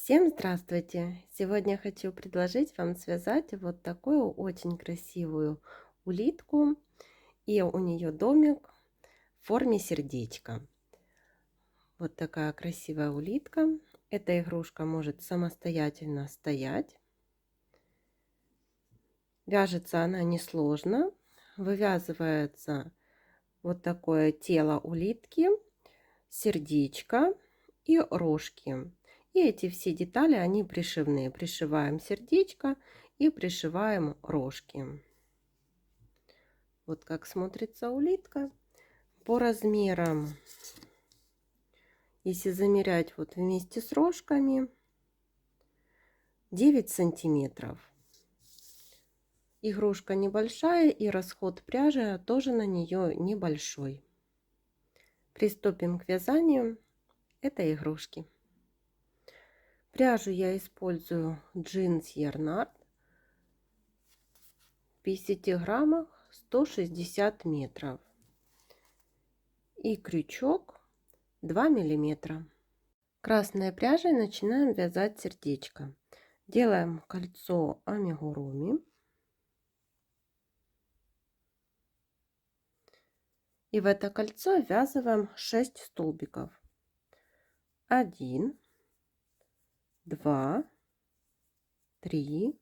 Всем здравствуйте! Сегодня хочу предложить вам связать вот такую очень красивую улитку. И у нее домик в форме сердечка. Вот такая красивая улитка. Эта игрушка может самостоятельно стоять. Вяжется она несложно. Вывязывается вот такое тело улитки, сердечко и рожки. И эти все детали, они пришивные. Пришиваем сердечко и пришиваем рожки. Вот как смотрится улитка. По размерам, если замерять вот вместе с рожками, 9 сантиметров. Игрушка небольшая, и расход пряжи тоже на нее небольшой. Приступим к вязанию этой игрушки. Пряжу я использую джинс Ярнард. В 50 граммах 160 метров. И крючок 2 миллиметра. Красной пряжей начинаем вязать сердечко. Делаем кольцо амигуруми. И в это кольцо ввязываем 6 столбиков. 1, 2, 3,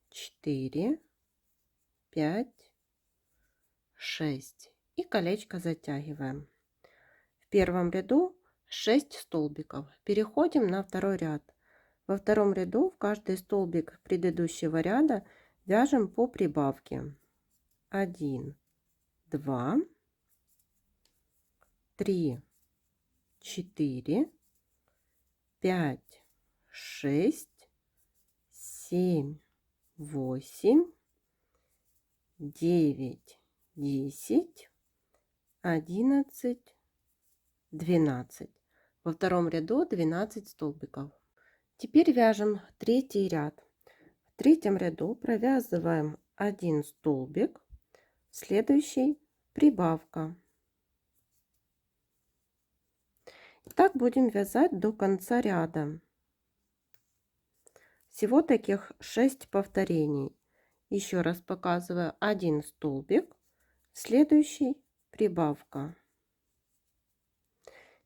4, 5, 6. И колечко затягиваем. В первом ряду 6 столбиков. Переходим на второй ряд. Во втором ряду в каждый столбик предыдущего ряда вяжем по прибавке. 1, 2, 3, 4, 5, 6, 7, 8, 9, 10, 11, 12. Во втором ряду 12 столбиков. Теперь вяжем третий ряд. В третьем ряду провязываем 1 столбик, следующий прибавка. Так будем вязать до конца ряда. Всего таких 6 повторений. Еще раз показываю: 1 столбик, следующий прибавка.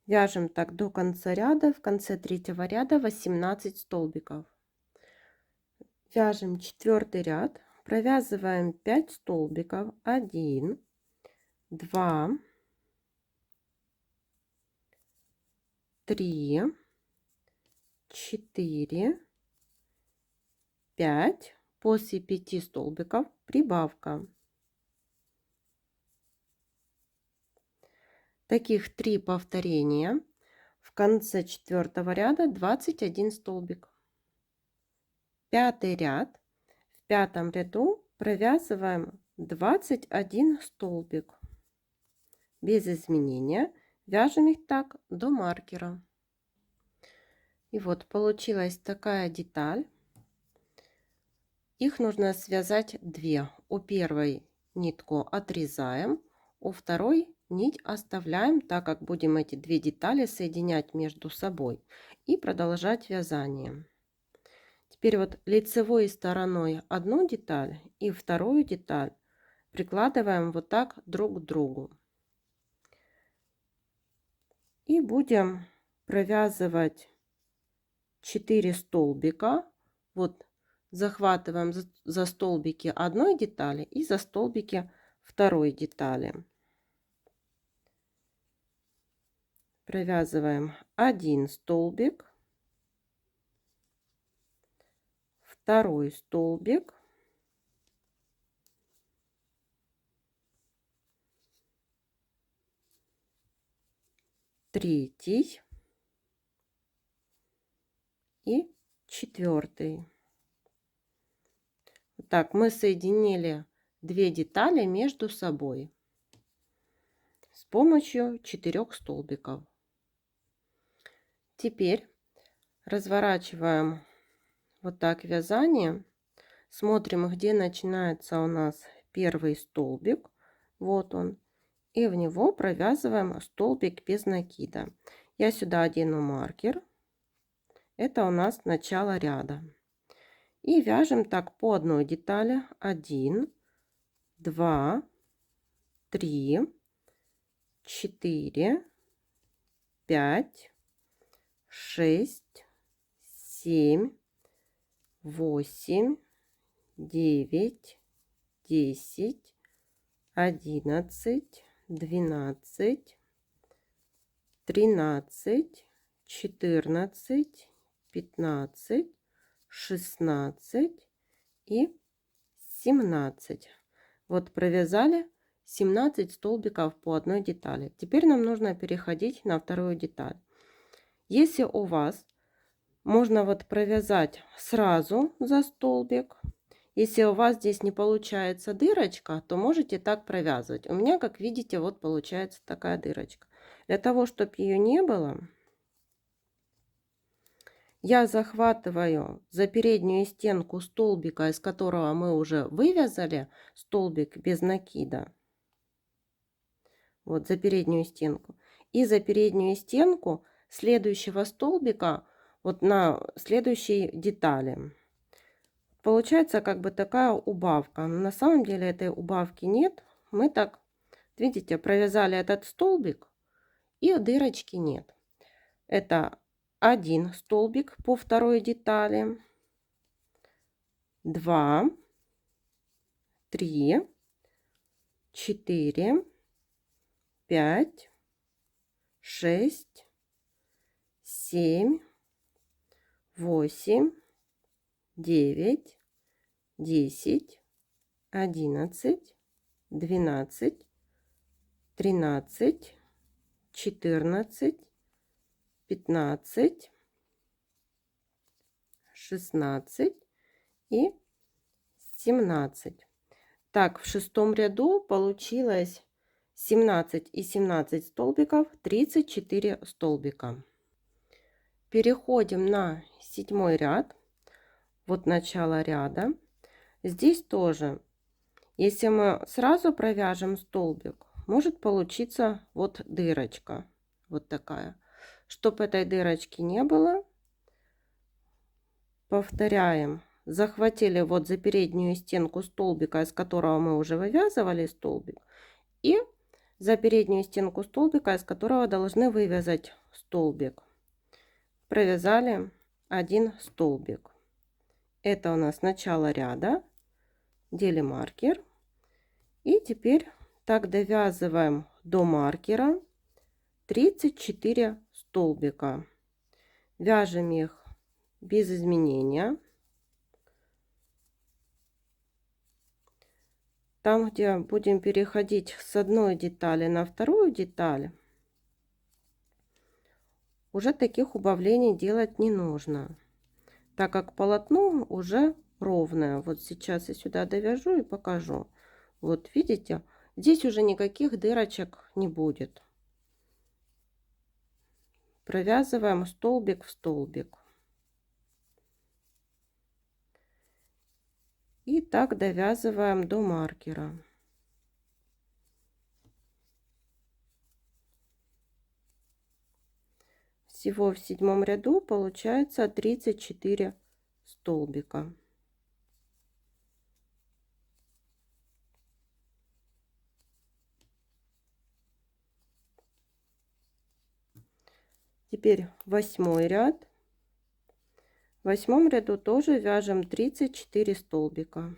Вяжем так до конца ряда. В конце третьего ряда 18 столбиков. Вяжем четвертый ряд, провязываем 5 столбиков. 1, 2, 3, 4, 5. После 5 столбиков прибавка. Таких 3 повторения. В конце четвертого ряда 21 столбик. Пятый ряд. В пятом ряду провязываем 21 столбик. Без изменения. Вяжем их так до маркера. И вот получилась такая деталь. Их нужно связать 2. У первой нитку отрезаем, у второй нить оставляем, так как будем эти 2 детали соединять между собой и продолжать вязание. Теперь вот лицевой стороной одну деталь и вторую деталь прикладываем вот так друг к другу. И будем провязывать 4 столбика. Вот захватываем за столбики одной детали и за столбики второй детали. Провязываем 1 столбик, второй столбик, третий и четвертый. Так мы соединили 2 детали между собой с помощью 4 столбиков. Теперь разворачиваем вот так вязание, смотрим, где начинается у нас первый столбик, вот он, и в него провязываем столбик без накида. Я сюда одену маркер Это у нас начало ряда. И вяжем так по одной детали. 1, 2, 3, 4, 5, 6, 7, 8, 9, 10, 11, 12, 13, 14, 15, 16 и 17. Вот провязали 17 столбиков по одной детали. Теперь нам нужно переходить на вторую деталь. Если у вас можно вот провязать сразу за столбик. Если у вас здесь не получается дырочка, то можете так провязывать. У меня, как видите, вот получается такая дырочка. Для того, чтобы ее не было, я захватываю за переднюю стенку столбика, из которого мы уже вывязали столбик без накида. Вот за переднюю стенку. И за переднюю стенку следующего столбика вот на следующей детали. Получается как бы такая убавка. Но на самом деле этой убавки нет. Мы так, видите, провязали этот столбик и дырочки нет. Это один столбик по второй детали, 2, 3, 4, 5, 6, 7, 8, 9, 10, 11, 12, 13, 14, 15, 16 и 17. Так, в шестом ряду получилось 17 и 17 столбиков, 34 столбика. Переходим на седьмой ряд. Вот начало ряда. Здесь тоже, если мы сразу провяжем столбик, может получиться вот дырочка. Вот такая. Чтобы этой дырочки не было, повторяем. Захватили вот за переднюю стенку столбика, из которого мы уже вывязывали столбик. И за переднюю стенку столбика, из которого должны вывязать столбик. Провязали один столбик. Это у нас начало ряда. Делим маркер. И теперь так довязываем до маркера 34 столбика. Вяжем их без изменения. Там, где будем переходить с одной детали на вторую деталь, уже таких убавлений делать не нужно, так как полотно уже ровное. Вот сейчас я сюда довяжу и покажу. Вот видите, здесь уже никаких дырочек не будет. Провязываем столбик в столбик. И так довязываем до маркера. Всего в седьмом ряду получается 34 столбика. Теперь восьмой ряд. В восьмом ряду тоже вяжем 34 столбика.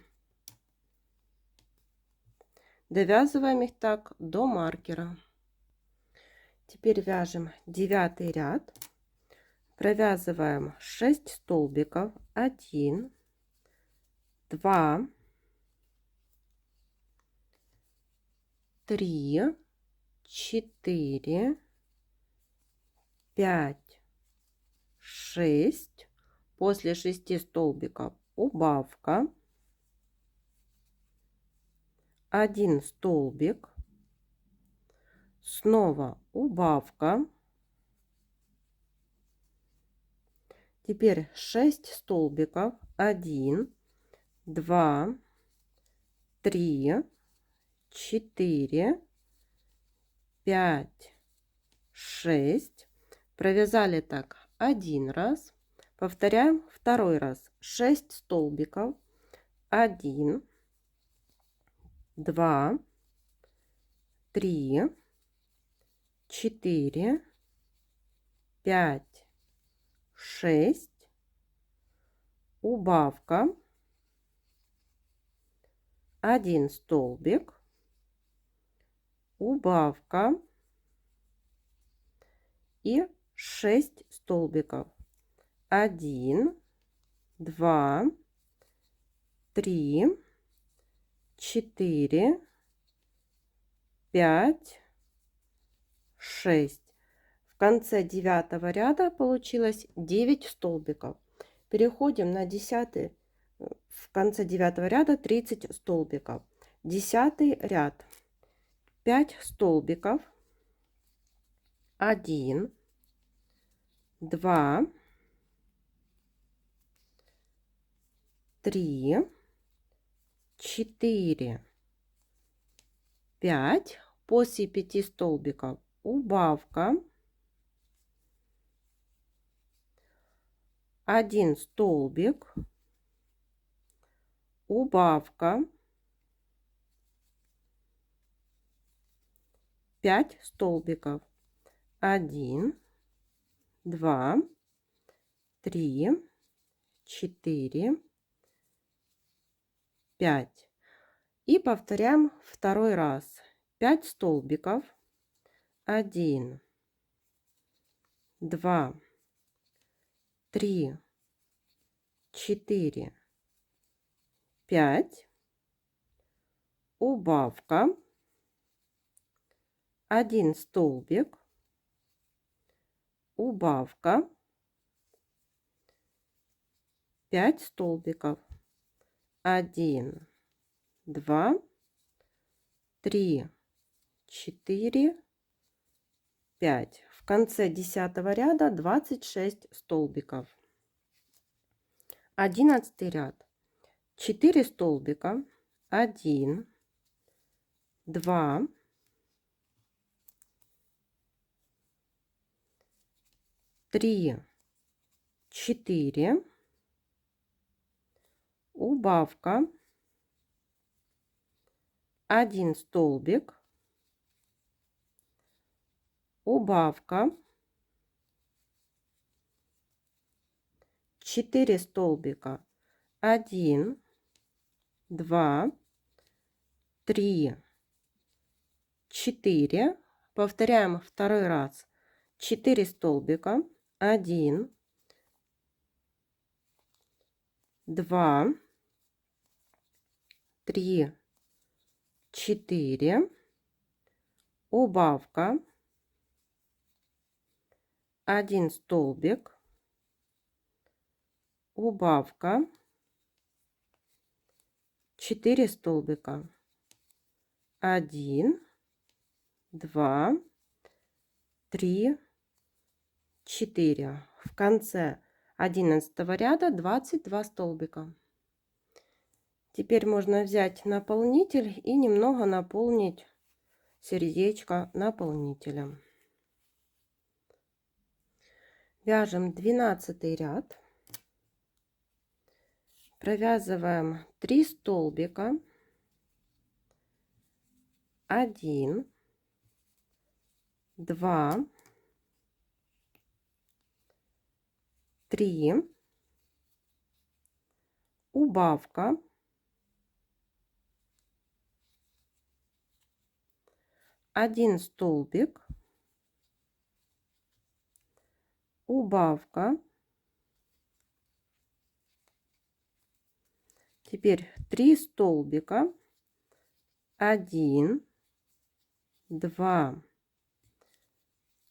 Довязываем их так до маркера. Теперь вяжем девятый ряд. Провязываем 6 столбиков. 1, 2, 3, 4, 5, 6. После 6 столбиков убавка. 1 столбик. Снова убавка. Теперь 6 столбиков. 1, 2, 3, 4, 5, 6. Провязали так один раз. Повторяем второй раз. 6 столбиков. 1, 2, 3, 4, 5, 6. Убавка. 1 столбик. Убавка. И 6 столбиков. 1, 2, 3, 4, 5, 6. В конце 9 ряда получилось 9 столбиков. Переходим на 10. В конце 9 ряда 30 столбиков. 10 ряд. 5 столбиков. 1, 2, 3, 4, 5. После 5 столбиков убавка. 1 столбик. Убавка. 5 столбиков. 1, 2, 3, 4, 5. И повторяем второй раз. 5 столбиков. 1, 2, 3, 4, 5. Убавка. 1 столбик. Убавка. 5 столбиков. 1, 2, 3, 4, 5. В конце 10 ряда 26 столбиков. 11 ряд. 4 столбика. 1, 2, 3, 4. Убавка. 1 столбик. Убавка. 4 столбика. 1, 2, 3, 4. Повторяем второй раз. 4 столбика. 1, 2, 3, 4. Убавка. 1 столбик. Убавка. 4 столбика. 1, 2, 3, 4. В конце 11 ряда 22 столбика. Теперь можно взять наполнитель и немного наполнить сердечко наполнителем. Вяжем 12 ряд. Провязываем 3 столбика. 1, 2, 3. Убавка. 1 столбик. Убавка. Теперь 3 столбика. 1, 2,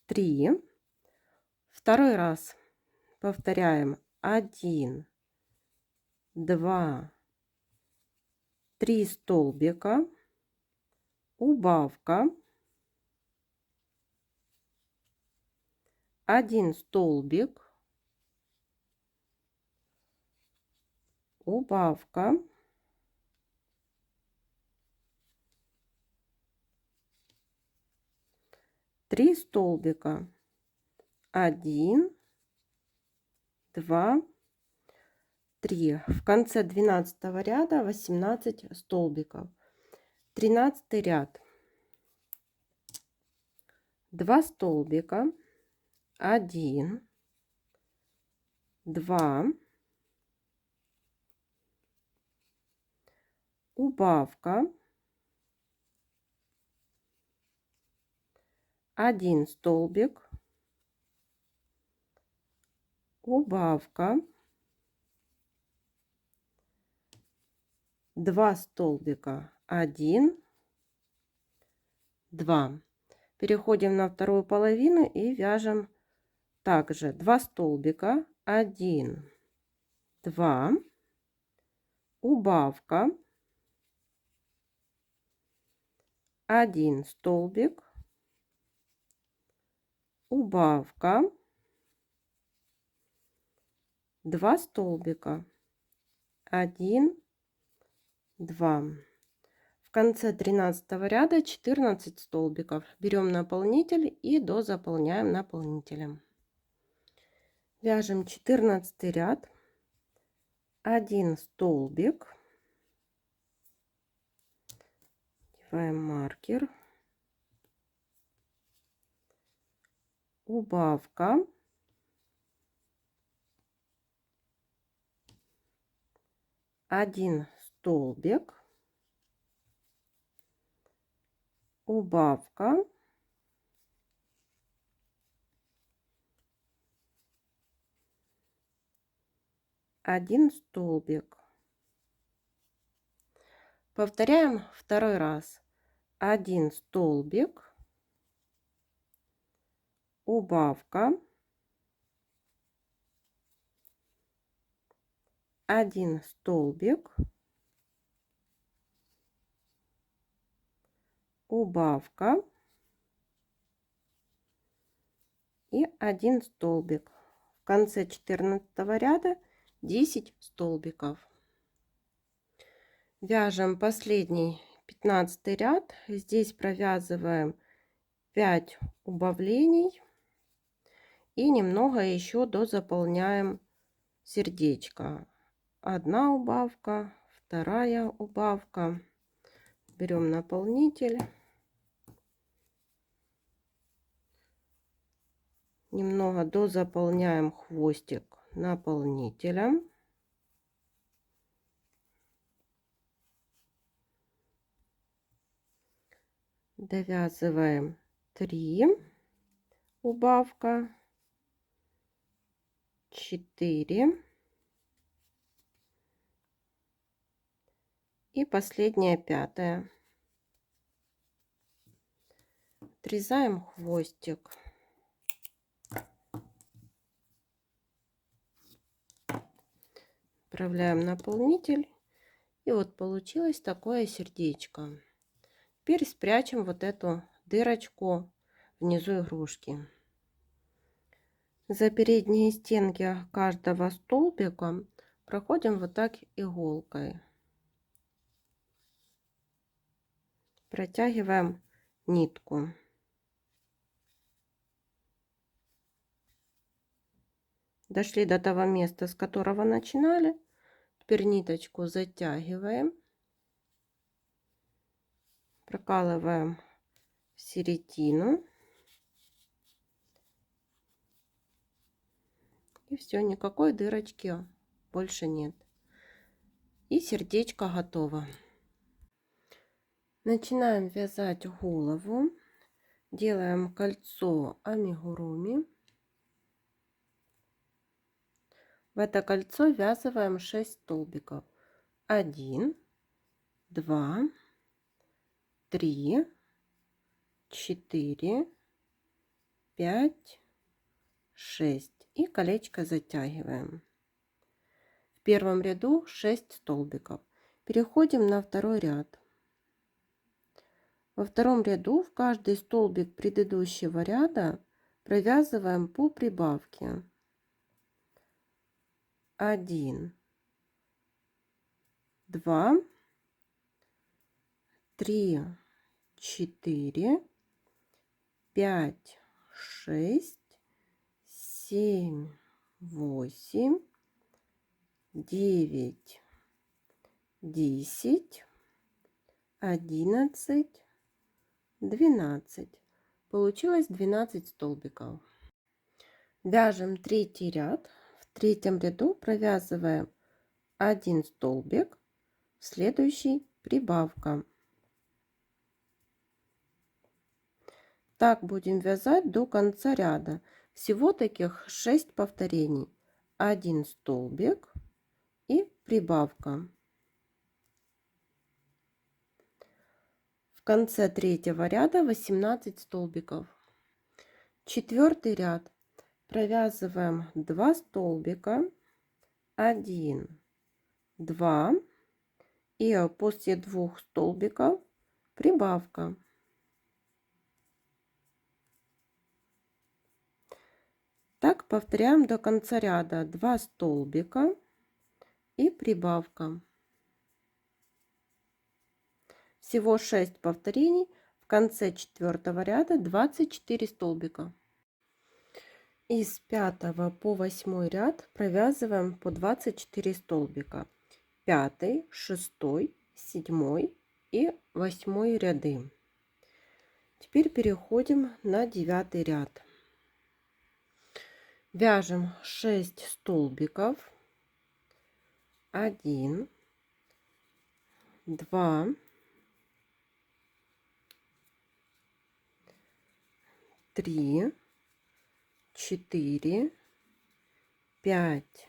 3. Второй раз повторяем. 1, 2, 3 столбика. Убавка. 1 столбик. Убавка. 3 столбика. 1, 2, 3. В конце 12 ряда 18 столбиков. 13 ряд. 2 столбика, 1, 2, убавка, 1 столбик, убавка, 2 столбика, 1, 2. Переходим на вторую половину и вяжем также 2 столбика, 1, 2, убавка, 1 столбик, убавка, 2 столбика, 1, 2. В конце 13 ряда 14 столбиков. Берем наполнитель и дозаполняем наполнителем. Вяжем 14 ряд, 1 столбик, одеваем маркер, убавка, 1 столбик, убавка, 1 столбик. Повторяем второй раз. 1 столбик, убавка, 1 столбик, убавка и 1 столбик. В конце 14 ряда 10 столбиков. Вяжем последний 15 ряд. Здесь провязываем 5 убавлений и немного еще дозаполняем сердечко. Одна убавка, вторая убавка. Берем наполнитель, немного дозаполняем хвостик наполнителем. Довязываем 3, убавка, 4 и последняя 5. Отрезаем хвостик. Отправляем наполнитель. И вот получилось такое сердечко. Теперь спрячем вот эту дырочку внизу игрушки. За передние стенки каждого столбика проходим вот так иголкой. Протягиваем нитку. Дошли до того места, с которого начинали. Теперь ниточку затягиваем. Прокалываем в середину. И все, никакой дырочки больше нет. И сердечко готово. Начинаем вязать голову. Делаем кольцо амигуруми. В это кольцо ввязываем 6 столбиков. 1, 2, 3, 4, 5, 6. И колечко затягиваем. В первом ряду 6 столбиков. Переходим на второй ряд. Во втором ряду в каждый столбик предыдущего ряда провязываем по прибавке. 1, 2, 3, 4, 5, 6, 7, 8, 9, 10, 11, 12. Получилось 12 столбиков. Вяжем третий ряд. В третьем ряду провязываем 1 столбик, в следующий прибавка. Так будем вязать до конца ряда. Всего таких 6 повторений. 1 столбик и прибавка. В конце третьего ряда 18 столбиков. Четвертый ряд. Провязываем 2 столбика, 1, 2 и после 2 столбиков прибавка. Так повторяем до конца ряда. 2 столбика и прибавка. Всего 6 повторений. В конце четвертого ряда 24 столбика. Из 5 по 8 ряд провязываем по 24 столбика. 5, 6, 7 и 8 ряды. Теперь переходим на 9 ряд. Вяжем 6 столбиков. 1, 2, 3, 4, 5,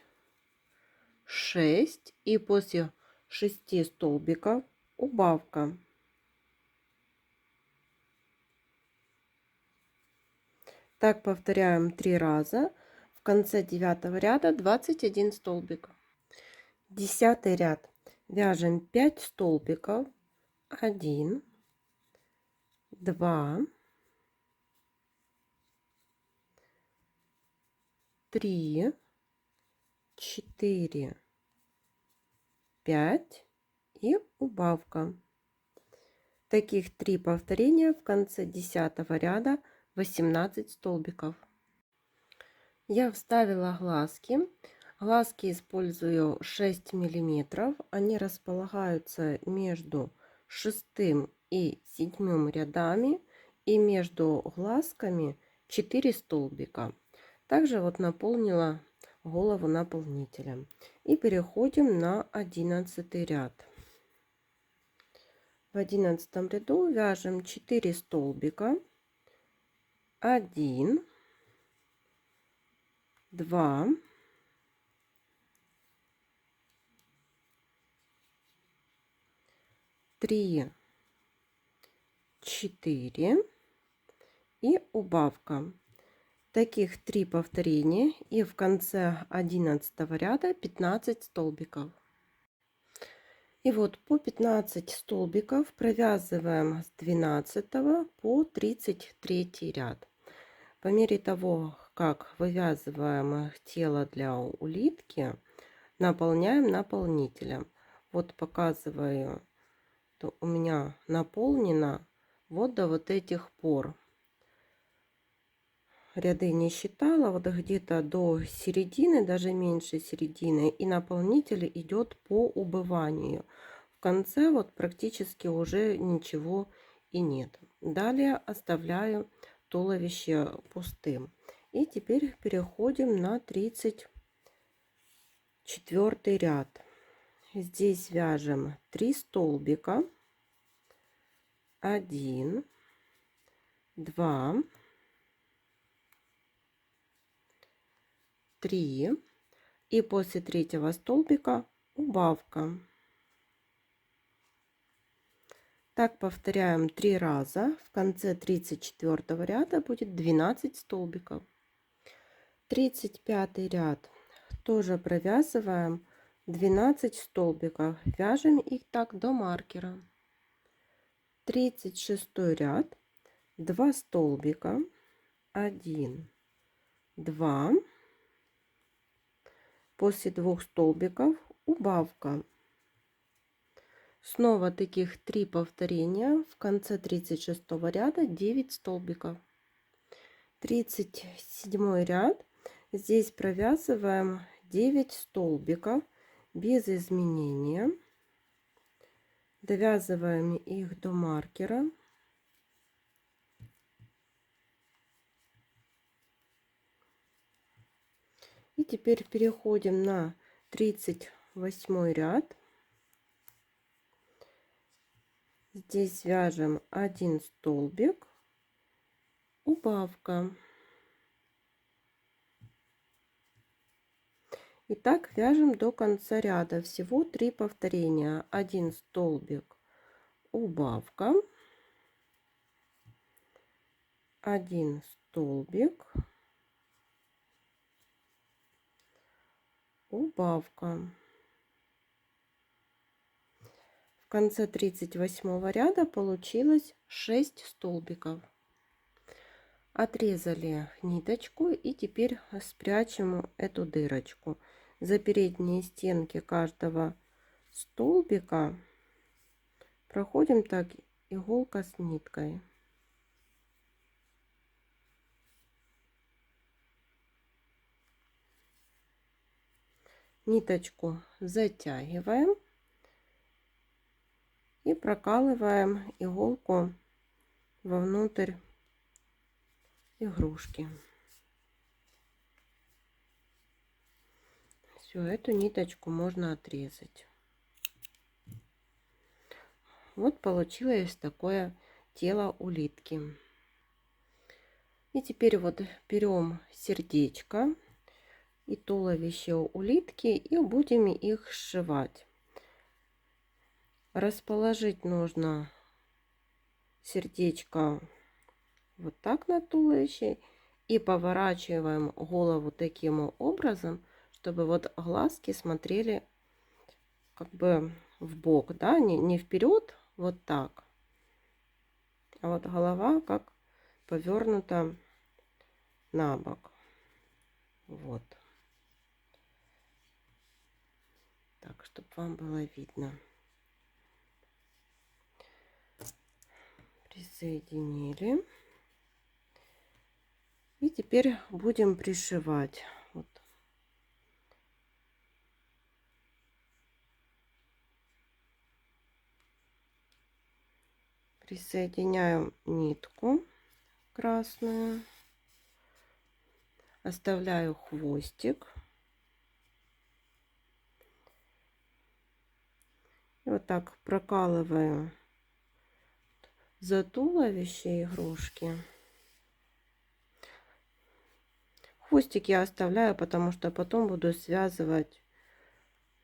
6 и после 6 столбиков убавка. Так повторяем 3 раза. В конце 9 ряда 21 столбик. 10 ряд. Вяжем 5 столбиков. 1, 2, 3, 4, 5 и убавка. Таких 3 повторения в конце 10 ряда 18 столбиков. Я вставила глазки. Глазки использую 6 миллиметров. Они располагаются между 6 и 7 рядами. И между глазками 4 столбика. Также вот наполнила голову наполнителем. И переходим на 11 ряд. В 11 ряду вяжем 4 столбика. 1, 2, 3, 4 и убавка. Таких 3 повторения и в конце 11 ряда 15 столбиков. И вот по 15 столбиков провязываем с 12 по 33 ряд. По мере того, как вывязываем тело для улитки, наполняем наполнителем. Вот показываю, то у меня наполнено вот до вот этих пор. Ряды не считала, вот где-то до середины, даже меньше середины, и наполнитель идет по убыванию. В конце вот практически уже ничего и нет. Далее оставляю туловище пустым. И теперь переходим на 34 ряд. Здесь вяжем 3 столбика. 1, 2, 3 и после третьего столбика убавка. Так повторяем 3 раза. В конце 34 ряда будет 12 столбиков. 35 ряд. Тоже провязываем 12 столбиков. Вяжем их так до маркера. 36 ряд. 2 столбика. 1, 2. После 2 столбиков убавка. Снова таких 3 повторения. В конце 36 ряда 9 столбиков. 37 ряд. Здесь провязываем 9 столбиков без изменения. Довязываем их до маркера. И теперь переходим на 38 ряд. Здесь вяжем 1 столбик, убавка. И так вяжем до конца ряда. Всего 3 повторения. 1 столбик, убавка, 1 столбик, убавка. В конце 38 ряда получилось 6 столбиков. Отрезали ниточку и теперь спрячем эту дырочку. За передние стенки каждого столбика проходим так иголка с ниткой. Ниточку затягиваем и прокалываем иголку вовнутрь игрушки. Все, эту ниточку можно отрезать. Вот получилось такое тело улитки. И теперь вот берем сердечко и туловище улитки и будем их сшивать. Расположить нужно сердечко вот так на туловище и поворачиваем голову таким образом, чтобы вот глазки смотрели как бы в бок, да, не вперед, вот так, а вот голова как повернута на бок. Вот так, чтобы вам было видно. Присоединили. И теперь будем пришивать. Вот. Присоединяем нитку красную. Оставляю хвостик. И вот так прокалываю за туловище игрушки. Хвостик я оставляю, потому что потом буду связывать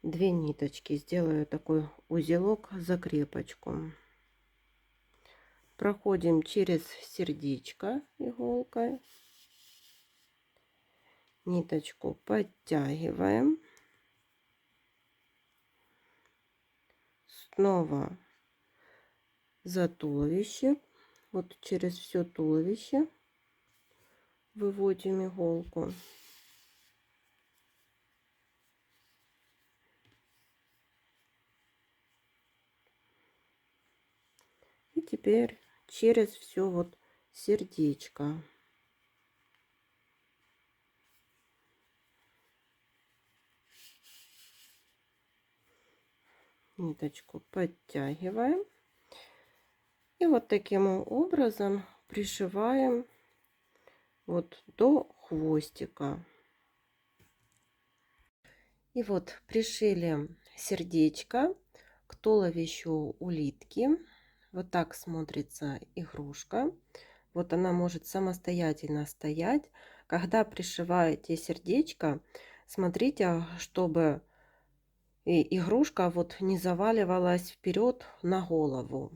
2 ниточки. Сделаю такой узелок, закрепочку. Проходим через сердечко иголкой. Ниточку подтягиваем. Снова за туловище. Вот через все туловище выводим иголку. И теперь через все вот сердечко. Ниточку подтягиваем. И вот таким образом пришиваем вот до хвостика. И вот пришили сердечко к туловищу улитки. Вот так смотрится игрушка. Вот она может самостоятельно стоять. Когда пришиваете сердечко, смотрите, чтобы игрушка вот не заваливалась вперед на голову.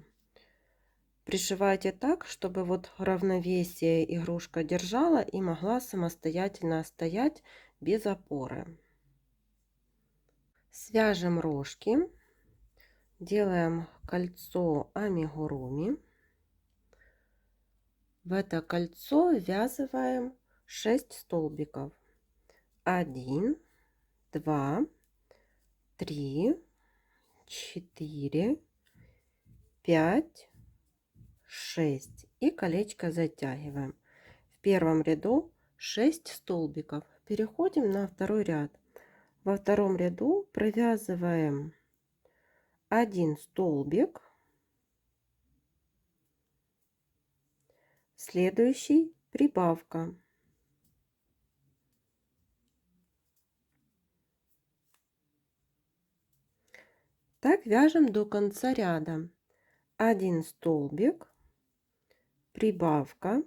Пришивайте так, чтобы вот равновесие игрушка держала и могла самостоятельно стоять без опоры. Свяжем рожки, делаем кольцо амигуруми. В это кольцо ввязываем 6 столбиков. 1, 2, 3, 4, 5, 6. И колечко затягиваем. В первом ряду 6 столбиков. переходим на второй ряд. Во втором ряду провязываем 1 столбик, следующий прибавка. Так вяжем до конца ряда. 1 столбик, прибавка,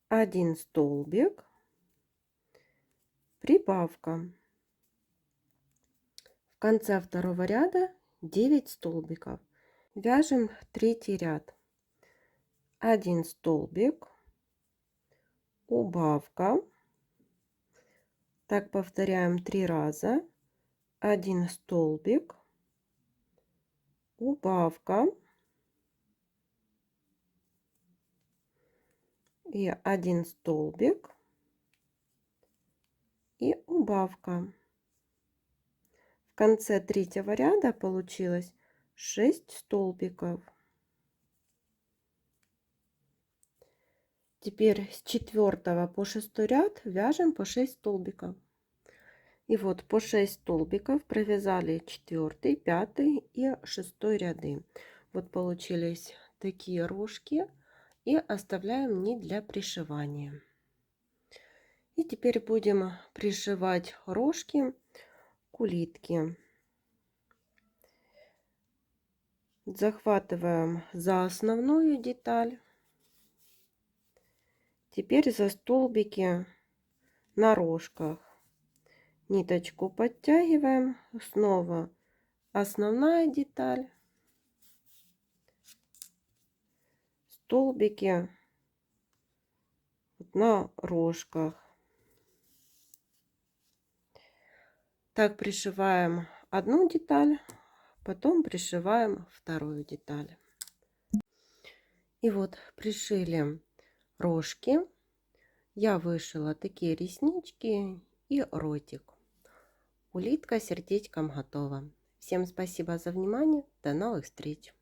1 столбик, прибавка. В конце второго ряда 9 столбиков. Вяжем третий ряд. 1 столбик, убавка. Так повторяем 3 раза. 1 столбик, убавка и 1 столбик и убавка. В конце третьего ряда получилось 6 столбиков. Теперь с 4 по 6 ряд вяжем по 6 столбиков. И вот по 6 столбиков провязали 4, 5 и 6 ряды. Вот получились такие рожки, и оставляем нить для пришивания. И теперь будем пришивать рожки к улитке. Захватываем за основную деталь. Теперь за столбики на рожках. Ниточку подтягиваем, снова основная деталь, столбики на рожках. Так пришиваем одну деталь, потом пришиваем вторую деталь. И вот пришили рожки. Я вышила такие реснички и ротик. Улитка сердечком готова. Всем спасибо за внимание. До новых встреч!